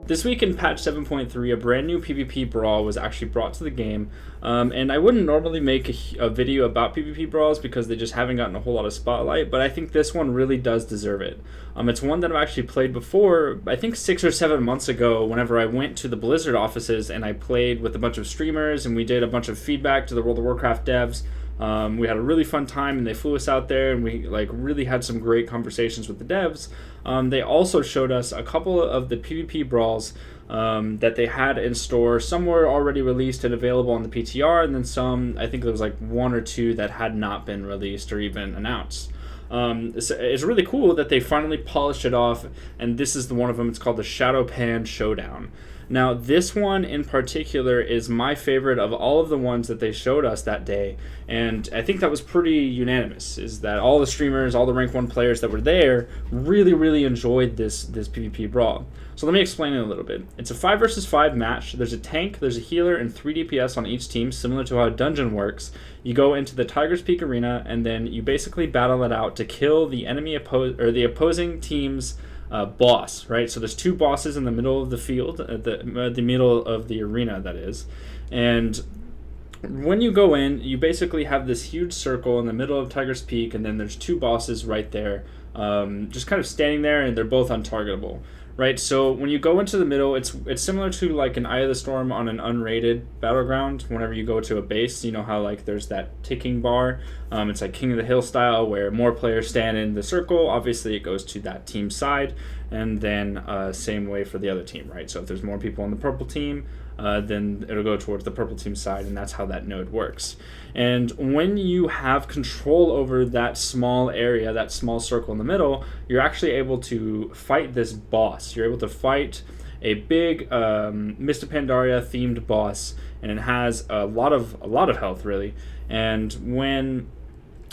This week in patch 7.3, a brand new PvP brawl was actually brought to the game, and I wouldn't normally make a video about PvP brawls because they just haven't gotten a whole lot of spotlight, but I think this one really does deserve it. It's one that I've actually played before, I think 6 or 7 months ago, whenever I went to the Blizzard offices and I played with a bunch of streamers and we did a bunch of feedback to the World of Warcraft devs. We had a really fun time, and they flew us out there, and we really had some great conversations with the devs. They also showed us a couple of the PvP brawls that they had in store. Some were already released and available on the PTR, and then some, I think there was 1 or 2 that had not been released or even announced. It's really cool that they finally polished it off, and this is one of them. It's called the Shado-Pan Showdown. Now, this one in particular is my favorite of all of the ones that they showed us that day, and I think that was pretty unanimous, is that all the streamers, all the rank 1 players that were there really enjoyed this PvP brawl. So let me explain it a little bit. It's a 5 versus 5 match. There's a tank, there's a healer, and 3 DPS on each team, similar to how a dungeon works. You go into the Tiger's Peak arena, and then you basically battle it out to kill the the opposing team's boss, right? So there's 2 bosses in the middle of the field, the middle of the arena, that is. And when you go in, you basically have this huge circle in the middle of Tiger's Peak, and then there's 2 bosses right there, just kind of standing there, and they're both untargetable. Right, so when you go into the middle, it's similar to an Eye of the Storm on an unrated battleground. Whenever you go to a base, you know how there's that ticking bar. It's like King of the Hill style, where more players stand in the circle. Obviously, it goes to that team's side, and then same way for the other team, right? So if there's more people on the purple team, then it'll go towards the purple team side, and that's how that node works. And when you have control over that small area, that small circle in the middle, you're actually able to fight this boss. You're able to fight a big Mist of Pandaria themed boss, and it has a lot of health, really. And when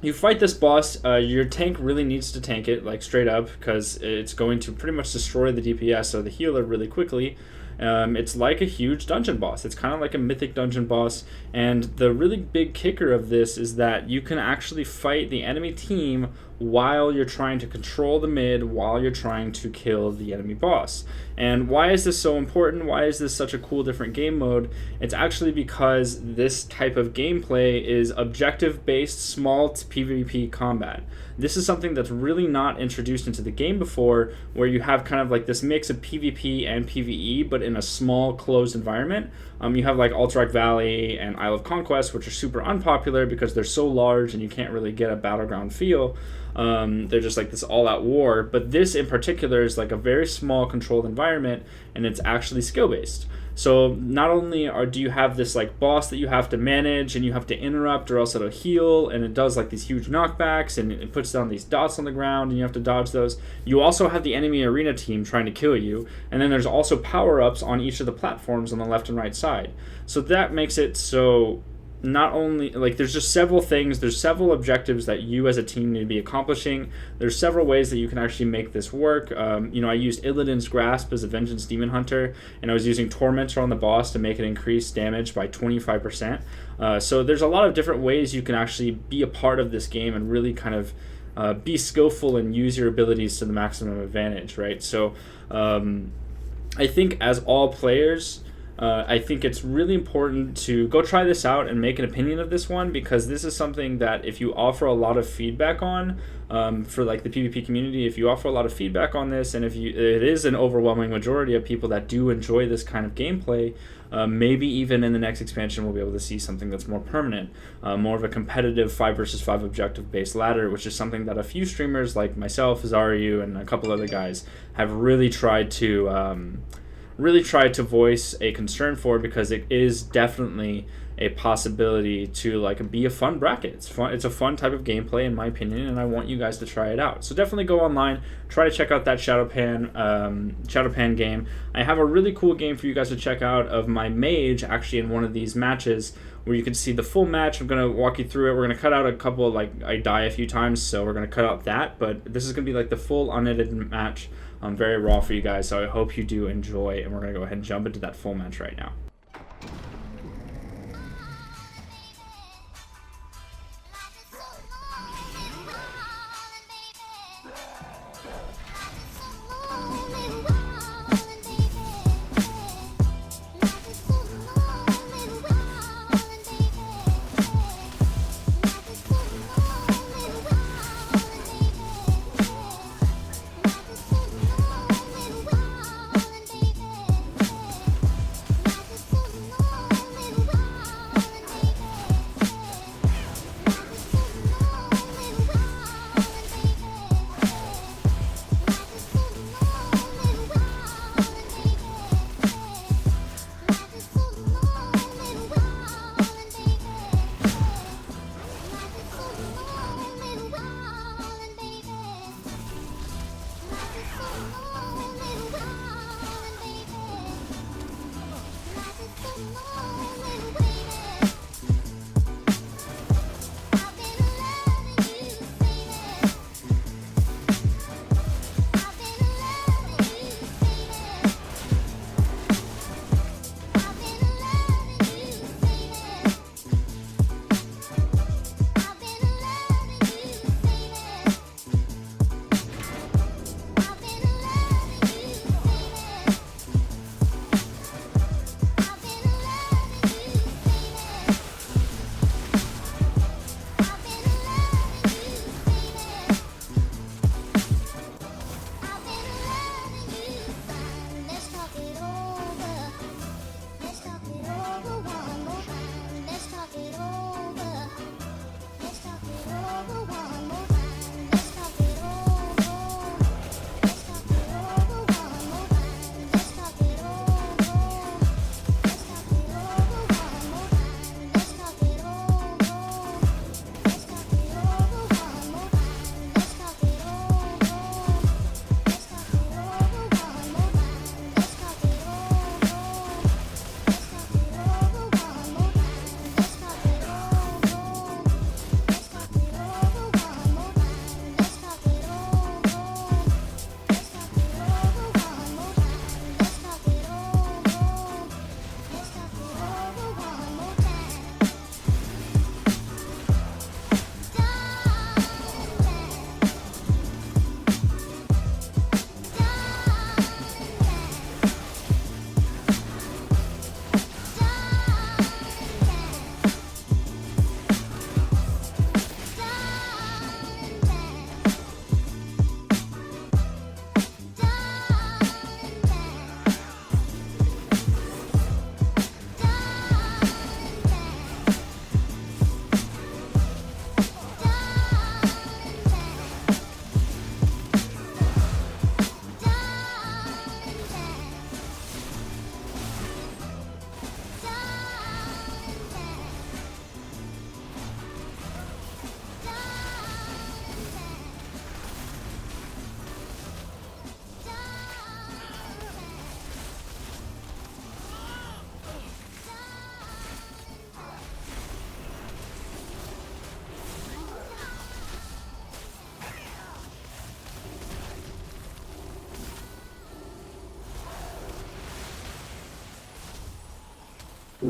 you fight this boss, your tank really needs to tank it, straight up, because it's going to pretty much destroy the DPS or the healer really quickly. It's like a huge dungeon boss. It's kind of like a mythic dungeon boss, and the really big kicker of this is that you can actually fight the enemy team while you're trying to control the mid, while you're trying to kill the enemy boss. And why is this so important? Why is this such a cool different game mode? It's actually because this type of gameplay is objective-based small PvP combat. This is something that's really not introduced into the game before, where you have kind of this mix of PvP and PvE, but in a small, closed environment. You have Alterac Valley and Isle of Conquest, which are super unpopular because they're so large and you can't really get a battleground feel. They're just this all-out war. But this in particular is a very small, controlled environment, and it's actually skill-based. So not only do you have this boss that you have to manage and you have to interrupt, or else it'll heal, and it does these huge knockbacks, and it puts down these dots on the ground and you have to dodge those. You also have the enemy arena team trying to kill you, and then there's also power-ups on each of the platforms on the left and right side. So that makes it so not only there's just several things, there's several objectives that you as a team need to be accomplishing. There's several ways that you can actually make this work. I used Illidan's Grasp as a Vengeance Demon Hunter, and I was using Tormentor on the boss to make it increase damage by 25%. So there's a lot of different ways you can actually be a part of this game and really kind of be skillful and use your abilities to the maximum advantage, right? So I think as all players, I think it's really important to go try this out and make an opinion of this one, because this is something that if you offer a lot of feedback on, for the PvP community, if you offer a lot of feedback on this, and it is an overwhelming majority of people that do enjoy this kind of gameplay, maybe even in the next expansion we'll be able to see something that's more permanent, more of a competitive 5 versus 5 objective based ladder, which is something that a few streamers like myself, Zaru, and a couple other guys have really tried to voice a concern for, because it is definitely a possibility to be a fun bracket. It's fun. It's a fun type of gameplay, in my opinion, and I want you guys to try it out. So definitely go online, try to check out that Shado-Pan game. I have a really cool game for you guys to check out of my mage actually in one of these matches, where you can see the full match. I'm gonna walk you through it. We're gonna cut out a couple I die a few times, so we're gonna cut out that. But this is gonna be the full unedited match. Very raw for you guys, so I hope you do enjoy, and we're going to go ahead and jump into that full match right now. A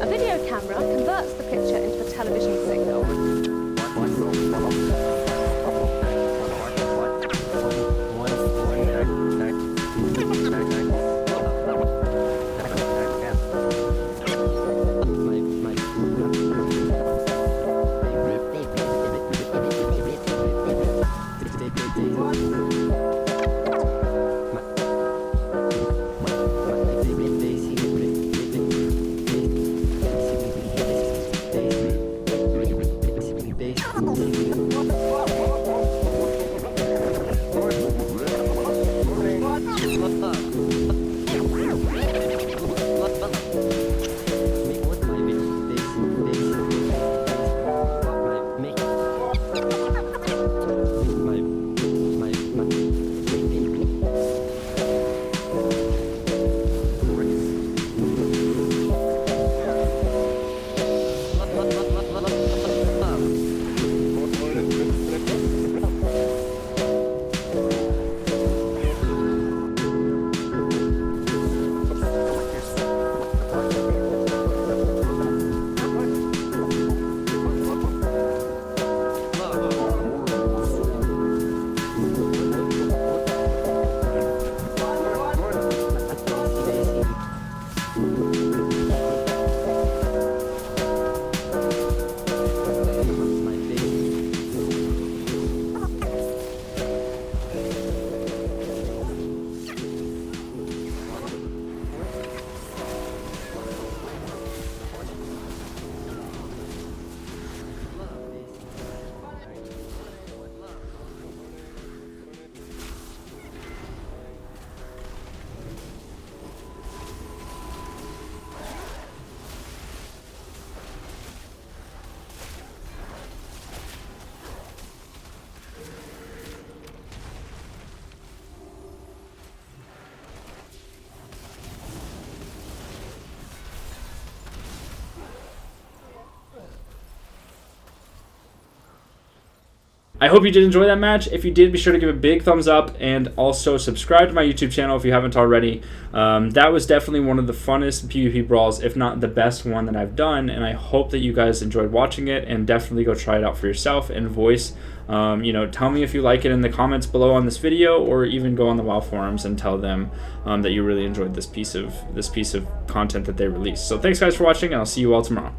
video camera converts the picture into a television signal. I hope you did enjoy that match. If you did, be sure to give a big thumbs up and also subscribe to my YouTube channel if you haven't already. That was definitely one of the funnest PvP brawls, if not the best one that I've done, and I hope that you guys enjoyed watching it, and definitely go try it out for yourself and voice. Tell me if you like it in the comments below on this video, or even go on the WoW forums and tell them that you really enjoyed this piece of content that they released. So thanks guys for watching, and I'll see you all tomorrow.